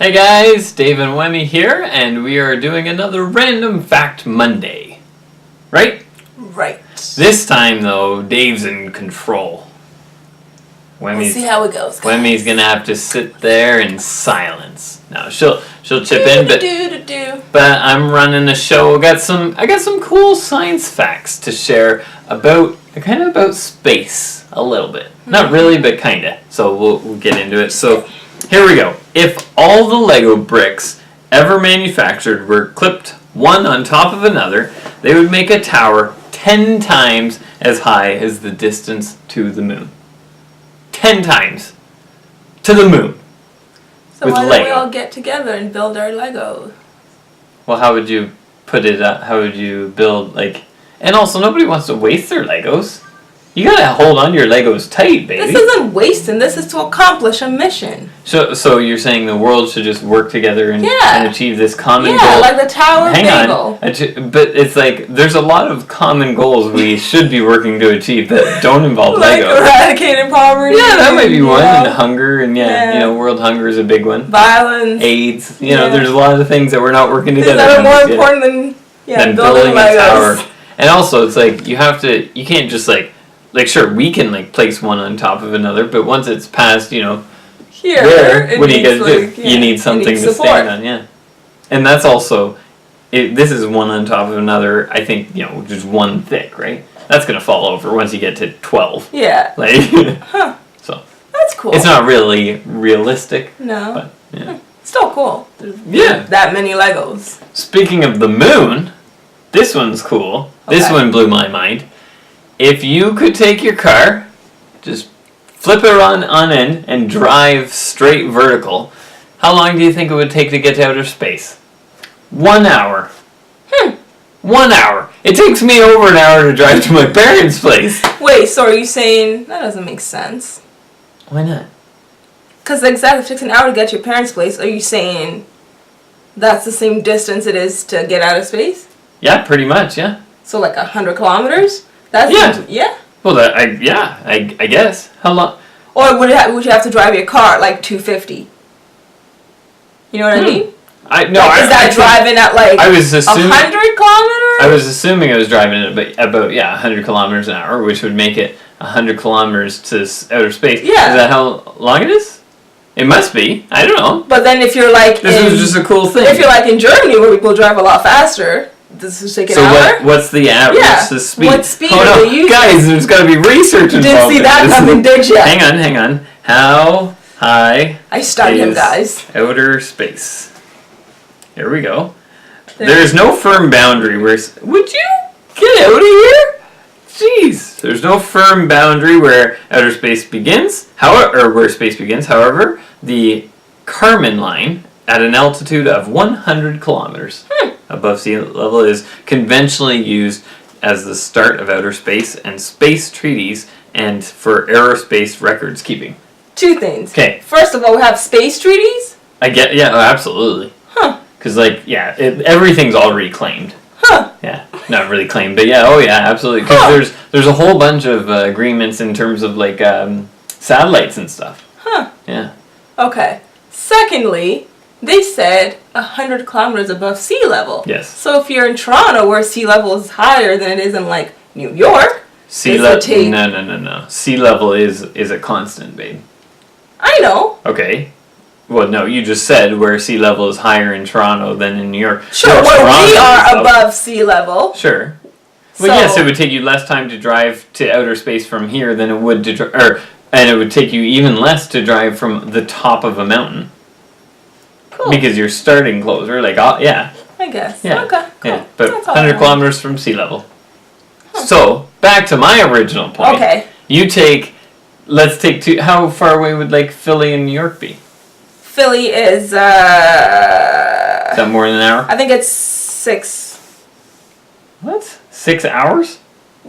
Hey guys, Dave and Wemi here, and we are doing another Random Fact Monday. Right? Right. This time, though, Dave's in control. We'll see how it goes, guys. Wemi's gonna have to sit there in silence. Now she'll chip in, but I'm running the show. I got some cool science facts to share about space a little bit. Not really, but kinda. So we'll get into it. So here we go. If all the Lego bricks ever manufactured were clipped one on top of another, they would make a tower 10 times as high as the distance to the moon. 10 times to the moon. So with why don't Lego. we all get together and build our Lego? Well, how would you put it up? How would you build, and also nobody wants to waste their Legos. You gotta hold on to your Legos tight, baby. This isn't wasting. This is to accomplish a mission. So you're saying the world should just work together and achieve this common goal? Yeah, like the Tower of Babel. But it's like, there's a lot of common goals we should be working to achieve that don't involve like Legos. Eradicating poverty. Yeah, that might be one. And hunger, and world hunger is a big one. Violence. AIDS. There's a lot of things that we're not working together. That are more important than building a Legos. tower. And also, it's like, you can't just sure, we can place one on top of another, but once it's past, here, what do you gotta do? You need something to stand on, And that's also, this is one on top of another, I think, just one thick, right? That's gonna fall over once you get to 12. Yeah. So. That's cool. It's not really realistic. No. But, Still cool. Yeah. That many Legos. Speaking of the moon, this one's cool. Okay. This one blew my mind. If you could take your car, just flip it on end and drive straight vertical, how long do you think it would take to get to outer space? 1 hour. 1 hour. It takes me over an hour to drive to my parents' place. Wait, so are you saying that doesn't make sense? Why not? Because exactly, if it takes an hour to get to your parents' place, are you saying that's the same distance it is to get out of space? Yeah, pretty much, yeah. So 100 kilometers? That's yeah. Well, I guess. How long? Or would you have to drive your car at 250? You know what I mean? Driving at I was assuming 100 kilometers? I was assuming I was driving at about 100 kilometers an hour, which would make it 100 kilometers to outer space. Yeah. Is that how long it is? It must be. I don't know. But then if you're this was just a cool thing. If you're in Germany where people drive a lot faster. This is take an hour? So what's the average the speed? What speed are they using? Guys, there's got to be research involved. Didn't see that coming, did you? Hang on. How high is outer space? Here we go. There's no firm boundary. Would you get out of here? Jeez. There's no firm boundary where outer space begins. Where space begins. However, the Kármán line at an altitude of 100 kilometers above sea level is conventionally used as the start of outer space and space treaties and for aerospace records keeping. Two things. Okay. First of all, we have space treaties? Absolutely. Because, everything's already claimed. Yeah, not really claimed, but absolutely. Because there's a whole bunch of agreements in terms of, satellites and stuff. Yeah. Okay. Secondly, they said 100 kilometers above sea level. Yes. So if you're in Toronto, where sea level is higher than it is in New York, sea level. No. Sea level is a constant, babe. I know. Okay. Well, no, you just said where sea level is higher in Toronto than in New York. Sure, where we are above sea level. Sure. Well, yes, it would take you less time to drive to outer space from here than it would and it would take you even less to drive from the top of a mountain. Cool. Because you're starting closer, I guess. Yeah. Okay, cool. Yeah, but 100 kilometers from sea level. So, back to my original point. Okay. Let's take how far away would Philly and New York be? Philly is, Is that more than an hour? I think it's 6. What? 6 hours?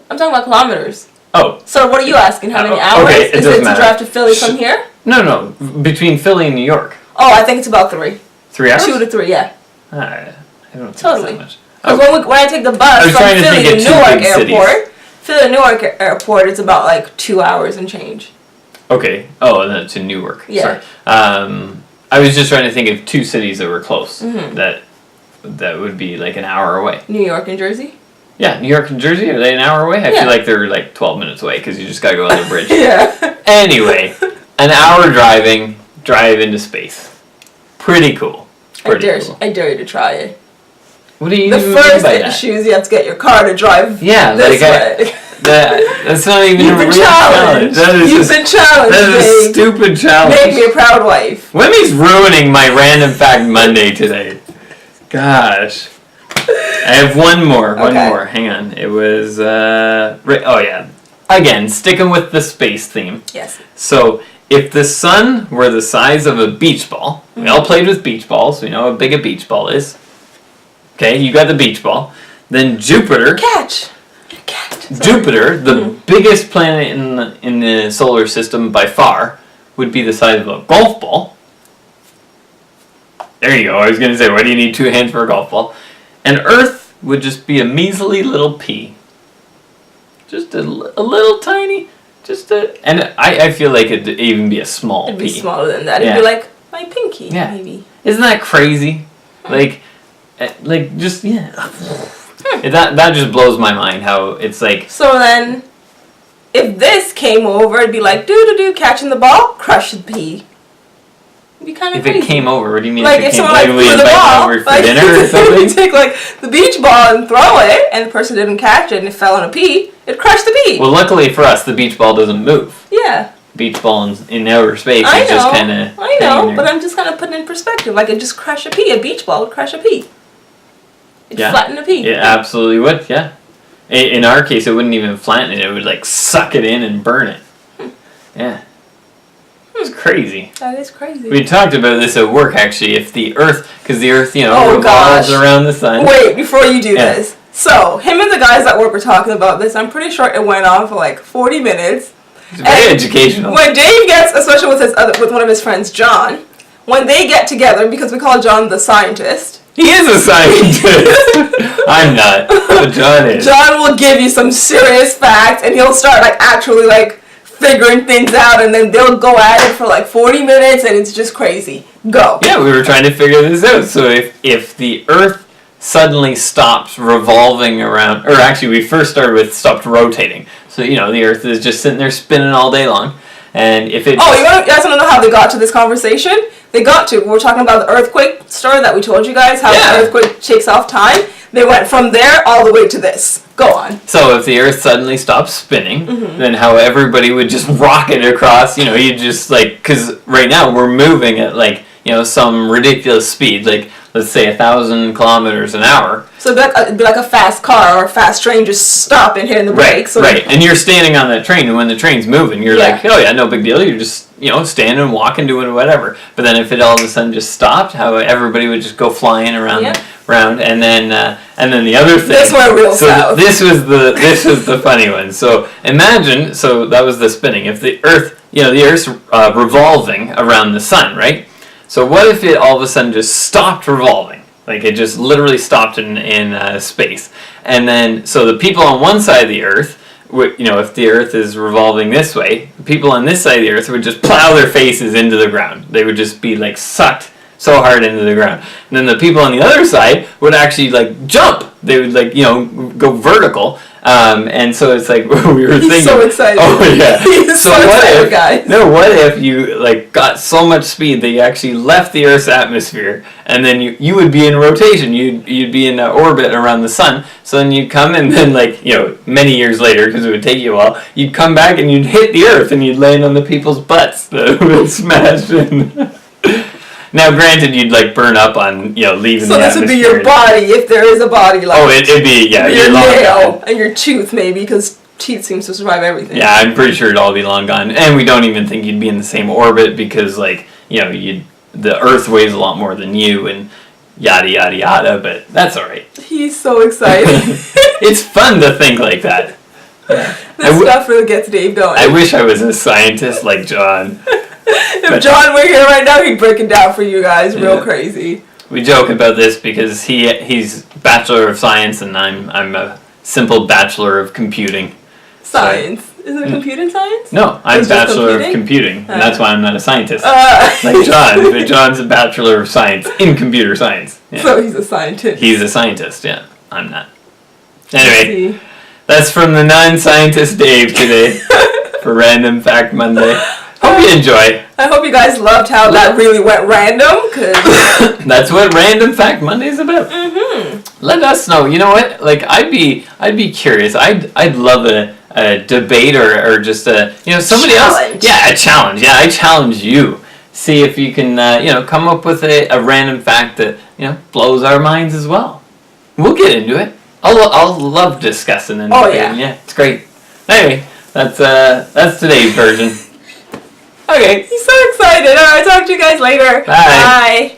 I'm talking about kilometers. Oh. So what are you asking? How many hours? Okay, is it to drive to Philly from here? No. Between Philly and New York. Oh, I think it's about 3. 3 hours? 2 to 3, yeah. I don't think totally. so much. Because when I take the bus from Philly to Newark Airport, it's about 2 hours and change. Okay. Oh, to Newark. Yeah. Sorry. I was just trying to think of two cities that were close. Mm-hmm. That would be like an hour away. New York and Jersey? Yeah, New York and Jersey, are they an hour away? I Yeah. feel like they're like 12 minutes away because you just gotta go on the bridge. Yeah. Anyway, an hour drive into space. Pretty cool. Pretty cool. I dare you to try it. What do you The mean first by that? issue is you have to get your car to drive this way. That's not even You've a been real challenge. challenged. You've been challenged, That is a babe. stupid challenge. Make me a proud wife. Wemi's ruining my Random Fact Monday today. Gosh. I have one more. One Okay. more. Hang on. It was, oh yeah. Again, sticking with the space theme. Yes. So, if the sun were the size of a beach ball, we all played with beach balls, we know how big a beach ball is. Okay, you got the beach ball. Then Jupiter, Catch. Jupiter, the biggest planet in the solar system by far, would be the size of a golf ball. There you go, I was going to say, why do you need two hands for a golf ball? And Earth would just be a measly little pea. Just a little tiny, and I feel like it'd even be a small pea. It'd be smaller than that. It'd Yeah. be like my pinky, Yeah. maybe. Isn't that crazy? Just, yeah. That just blows my mind how it's like... So then, if this came over, it'd be like, do catching the ball, crush the pea. It'd be kind of If crazy. it came over, what do you mean? Like, if it if came someone like we threw the invite them ball, over for like, dinner or you something? take like the beach ball and throw it, and the person didn't catch it and it fell on a pea, it'd crush the pea. Well, luckily for us, the beach ball doesn't move. Yeah. Beach ball in outer space I is know, just kind of... I know, but I'm just kind of putting it in perspective. Like, it'd just crush a pea. A beach ball would crush a pea. It'd flatten a pea. It absolutely would, yeah. In our case, it wouldn't even flatten it. It would, like, suck it in and burn it. Yeah. It's crazy. That is crazy. We talked about this at work, actually. If the Earth, because the Earth, Oh, revolves gosh. around the sun. Wait, before you do Yeah. this. So, him and the guys at work were talking about this. I'm pretty sure it went on for like 40 minutes. It's very And educational. When Dave gets, especially with one of his friends, John, when they get together, because we call John the scientist. He is a scientist. I'm not, but John is. John will give you some serious facts, and he'll start like actually like figuring things out, and then they'll go at it for like 40 minutes, and it's just crazy. Go. Yeah, we were trying to figure this out. So if the Earth suddenly stops revolving around, or actually we first started with stopped rotating. So, the Earth is just sitting there spinning all day long. And if it... Oh, you guys want to know how they got to this conversation? We're talking about the earthquake story that we told you guys, how the earthquake shakes off time. They went from there all the way to this. Go on. So if the Earth suddenly stops spinning, then how everybody would just rocket across, you just because right now we're moving at some ridiculous speed, like let's say 1,000 kilometers an hour. So it'd be like a fast car or a fast train just stopping, hitting the brakes. Right. And you're standing on that train, and when the train's moving, you're like, oh yeah, no big deal. You're just, standing, walking, doing whatever. But then if it all of a sudden just stopped, how everybody would just go flying around, and then the other thing. This went real south. This was the funny one. So imagine, that was the spinning. If the Earth, the Earth's revolving around the sun, right? So what if it all of a sudden just stopped revolving? Like it just literally stopped in space. And then, so the people on one side of the Earth, if the Earth is revolving this way, the people on this side of the Earth would just plow their faces into the ground. They would just be sucked so hard into the ground. And then the people on the other side would actually jump. They would go vertical. And so it's we were thinking. He's so excited. Oh yeah. He's so excited, guys. No, what if you got so much speed that you actually left the Earth's atmosphere, and then you would be in rotation. You'd be in orbit around the sun. So then you'd come, and then many years later, because it would take you a while, you'd come back and you'd hit the Earth and you'd land on the people's butts that would smash in. Now, granted, you'd burn up on leaving. So the this would be atmosphere. your body if there is a body like. Oh, it'd be your nail and your tooth maybe, because teeth seems to survive everything. Yeah, I'm pretty sure it'd all be long gone, and we don't even think you'd be in the same orbit because the Earth weighs a lot more than you and yada yada yada. But that's all right. He's so excited. It's fun to think like that. This stuff really gets Dave going. I wish I was a scientist like John. If John were here right now, he'd break it down for you guys real crazy. We joke about this because he's Bachelor of Science and I'm a simple Bachelor of Computing. Science. Isn't it computing science? No, I'm It's just Bachelor of Computing, and that's why I'm not a scientist. Like John, but John's a Bachelor of Science in Computer Science. Yeah. So he's a scientist. He's a scientist, yeah. I'm not. Anyway, that's from the non-scientist Dave today for Random Fact Monday. Hope you enjoy. I hope you guys loved how that really went random, cause that's what Random Fact Monday is about. Mm-hmm. Let us know. You know what? Like I'd be curious. I'd love a debate or just a somebody challenge. else. Yeah, a challenge. Yeah, I challenge you. See if you can come up with a random fact that blows our minds as well. We'll get into it. I'll love discussing and debating. Yeah, it's great. Anyway, that's today's version. Okay. He's so excited. Alright, talk to you guys later. Bye. Bye.